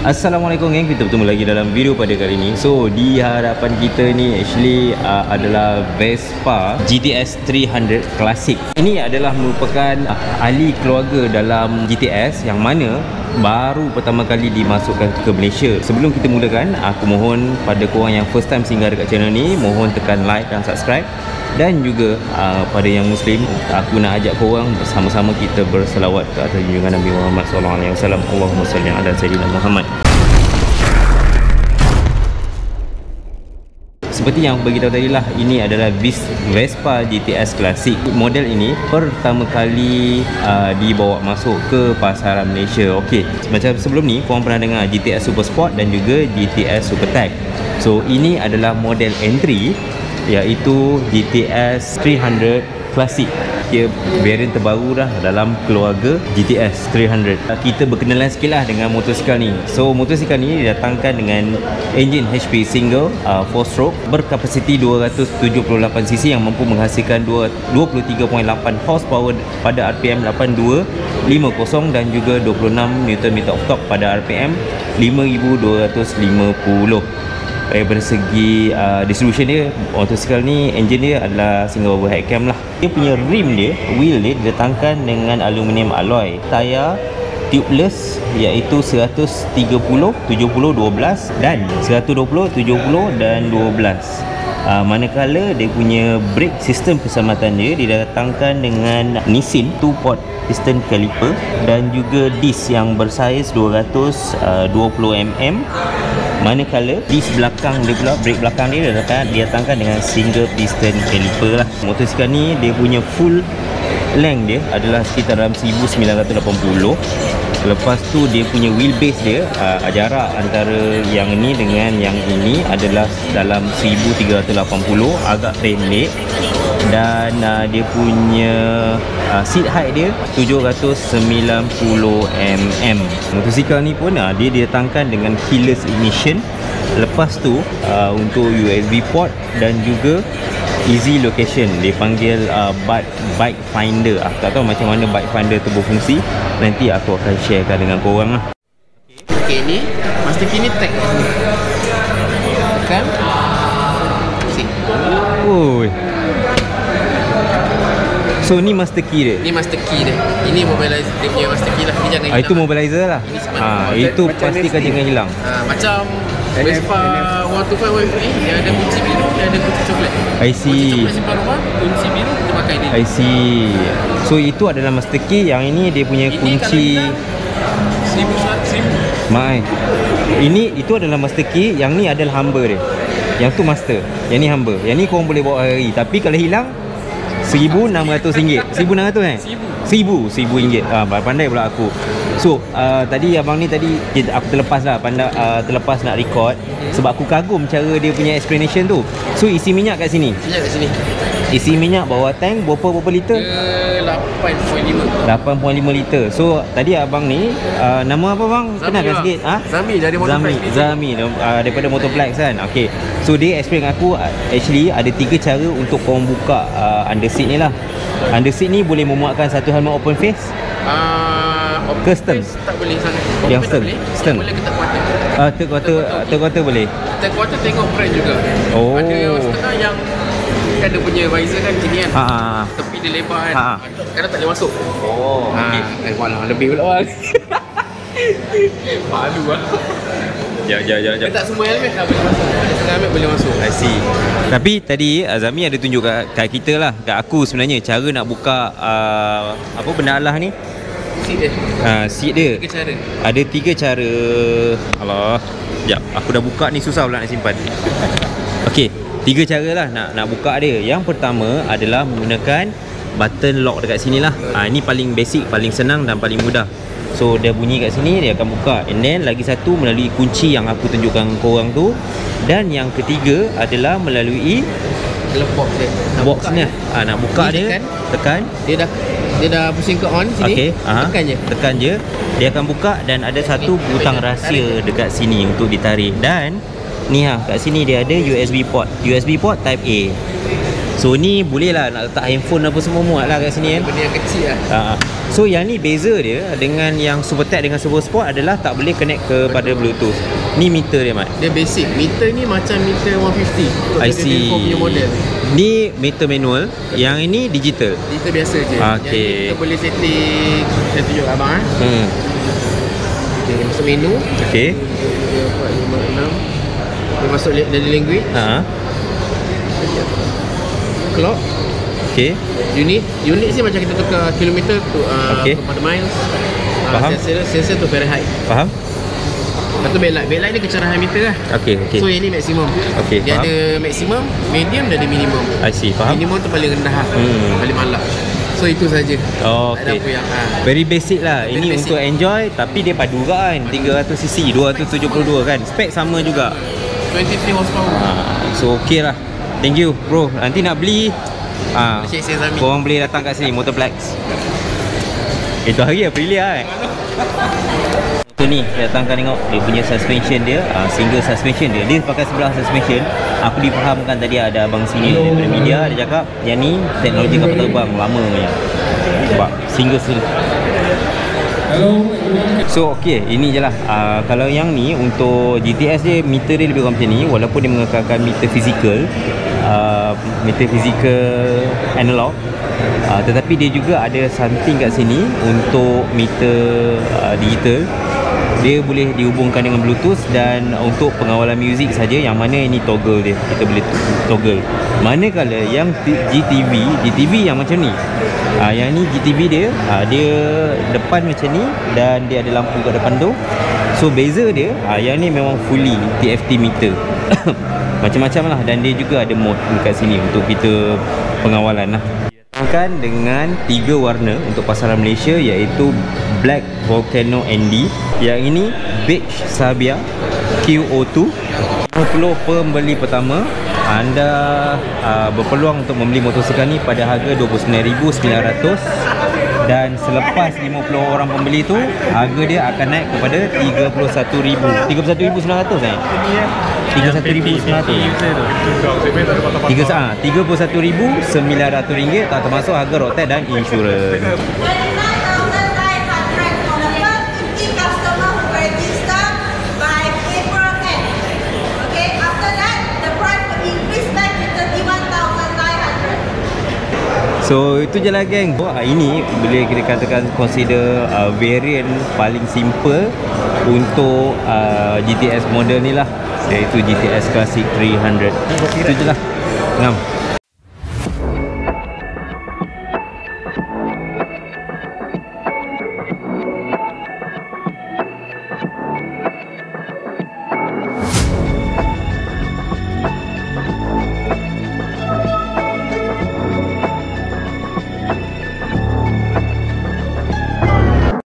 Assalamualaikum geng, kita bertemu lagi dalam video pada kali ini. So di hadapan kita ni actually adalah Vespa GTS 300 Classic. Ini adalah merupakan ahli keluarga dalam GTS yang mana baru pertama kali dimasukkan ke Malaysia. Sebelum kita mulakan, aku mohon pada korang yang first time singgah dekat channel ni, mohon tekan like dan subscribe. Dan juga pada yang Muslim, aku nak ajak korang bersama-sama kita berselawat ke atas junjungan Nabi Muhammad SAW. Allahumma salli ala Sayyidina Muhammad. Seperti yang beritahu tadi lah, ini adalah Vespa GTS Classic. Model ini pertama kali dibawa masuk ke pasaran Malaysia. Okey, macam sebelum ni korang pernah dengar GTS Super Sport dan juga GTS Super Tech. So ini adalah model entry, iaitu GTS 300 Classic. Dia variant terbaru dah dalam keluarga GTS 300. Kita berkenalan sikit lah dengan motosikal ni. So motosikal ni didatangkan dengan enjin HP single 4-stroke berkapasiti 278cc yang mampu menghasilkan 23.8 horsepower pada RPM 8250 dan juga 26 Nm of torque pada RPM 5250. Daripada segi distribution dia, motosikal ni engine dia adalah single overhead cam lah. Dia punya rim dia, wheel dia didatangkan dengan aluminium alloy. Tayar tubeless iaitu 130 70 12 dan 120 70 dan 12. Manakala dia punya brake sistem keselamatan dia didatangkan dengan Nissin 2-port piston caliper dan juga disc yang bersaiz 220mm. Manakala disc belakang dia pula, brake belakang dia didatangkan dengan single piston caliper lah. Motosikal ni dia punya full length dia adalah sekitar dalam 1980. Lepas tu dia punya wheelbase dia, jarak antara yang ni dengan yang ini adalah dalam 1380, agak pendek. Dan dia punya seat height dia 790mm. Motosikal ni pun dia didatangkan dengan keyless ignition. Lepas tu untuk USB port dan juga easy location, dia panggil bike finder. Aku tak tahu macam mana bike finder tu berfungsi, nanti aku akan sharekan dengan korang lah. Okay, ni master key ni tag kan? Oi. So ni master key dia. Ni master key dia. Ini mobilizer, dia punya master key lah. Ni jangan hilang. Itu mobilizer lah. Itu pastikan jangan hilang. Macam Vespa 125 Y3, dia ada kunci biru, dia ada kunci coklat. I see. Kunci coklat simpan rumah, kunci biru kita pakai ni. I see. So itu adalah master key, yang ini dia punya kunci. 1100. Mai. Ini itu adalah master key, yang ni adalah hamba dia. Yang tu master, yang ni hamba. Yang ni korang boleh bawa hari, tapi kalau hilang RM1,600. RM1,000. Pandai pula aku. So tadi abang ni aku terlepas lah, terlepas nak record sebab aku kagum cara dia punya explanation tu. So isi minyak kat sini. Isi minyak bawah tank berapa liter? 8.5 liter. So tadi abang ni nama apa bang? Kenalkan sikit. Zami dari Motoplex. Zami daripada Motoplex kan. Okay. So dia explain aku actually ada 3 cara untuk korang buka underseat ni lah. Underseat ni boleh memuatkan satu helmet open face. Ke stern? Tak boleh sangat. Yang stern. Boleh ke tak quarter? Third quarter boleh. Third quarter tengok brand juga. Oh. Ada yang setengah yang kan dia punya visor kan sini kan. Tepi dia lebar kan. Kadang tak boleh masuk. Oh. Okay. Walah lebih pula bang. Malu lah. Jap. Tak semua helmet dah boleh masuk. Ada setengah helmet boleh masuk. I see. Tapi tadi Azami ada tunjuk kat kita lah, kat aku sebenarnya, cara nak buka apa benda Allah ni? Seat dia. 3 cara. Ada 3 cara. Allah. Sekejap, aku dah buka ni, susah pula nak simpan. Okey, 3 cara lah nak buka dia. Yang pertama adalah menggunakan button lock dekat sini lah. Ini paling basic, paling senang dan paling mudah. So dia bunyi kat sini, dia akan buka. And then lagi satu melalui kunci yang aku tunjukkan korang tu. Dan yang ketiga adalah melalui box ni. Nak buka dia, tekan. Dia dah pusing ke on sini. Okay. Tekan je. Dia akan buka dan ada satu butang rahsia dekat sini untuk ditarik. Dan ni kat sini dia ada USB port. USB port type A. So ni boleh lah nak letak handphone apa semua muat lah kat sini kan. Benda yang kecil lah. So yang ni beza dia dengan yang Supertech dengan Super Sport adalah tak boleh connect kepada Bluetooth. Ni meter dia, Mat. Dia basic. Meter ni macam meter 150 I see. punya model. Ni meter manual, yang ini digital. Meter biasa je. Okay. Yang ni kita boleh setting. Saya tunjuk kat abang Okay, masuk menu. Okay. 3, 4, 5, 6. Dia masuk dari language. Clock. Okay. Unit ni macam kita tukar kilometer tu kepada miles. Faham. Sensor tu Fahrenheit. Faham? Lepas tu backlight ni kecerahan meter lah. Okay. So yang ni maksimum. Okay, dia faham. ada maksimum, medium dan ada minimum. I see, faham. Minimum tu paling rendah lah. Paling malap. So itu saja. Tak ada apa yang very basic lah. Very Ini basic. untuk enjoy, tapi dia padu juga kan. 300cc, 272 kan. Spek sama juga. 23 horsepower. So okay lah. Thank you bro. Nanti nak beli Cik Sezami. korang boleh datang kat sini, Motorplex. Itu hari Aprilia kan. So ni, kita datangkan tengok dia punya suspension dia, single suspension dia. Dia pakai sebelah suspension. Aku difahamkan tadi ada abang sini daripada media, dia cakap yang ni teknologi kapal terbang lama punya. Sebab single. So okay, ini je lah. Kalau yang ni untuk GTS dia, meter dia lebih kurang macam ni. Walaupun dia mengekalkan meter fizikal, analog, tetapi dia juga ada something kat sini untuk meter digital. Dia boleh dihubungkan dengan Bluetooth dan untuk pengawalan muzik saja, yang mana ini toggle dia, kita boleh toggle. Manakala yang GTV yang macam ni, yang ni GTV dia, dia depan macam ni dan dia ada lampu kat depan tu. So beza dia, yang ni memang fully TFT meter. Macam-macam lah, dan dia juga ada mode dekat sini untuk kita pengawalan lah. Dengan 3 warna untuk pasaran Malaysia, iaitu Black Volcano ND, yang ini Beige Sabia QO2. 50 pembeli pertama, anda berpeluang untuk membeli motosikal ni pada harga 29,900, dan selepas 50 orang pembeli tu, harga dia akan naik kepada 31,900 RM31,900 tak termasuk harga road tax dan insurans. So itu je lah geng. Ini boleh kita katakan consider variant paling simple untuk GTS model ni lah, iaitu GTS Classic 300. Itu je lah. Ngam.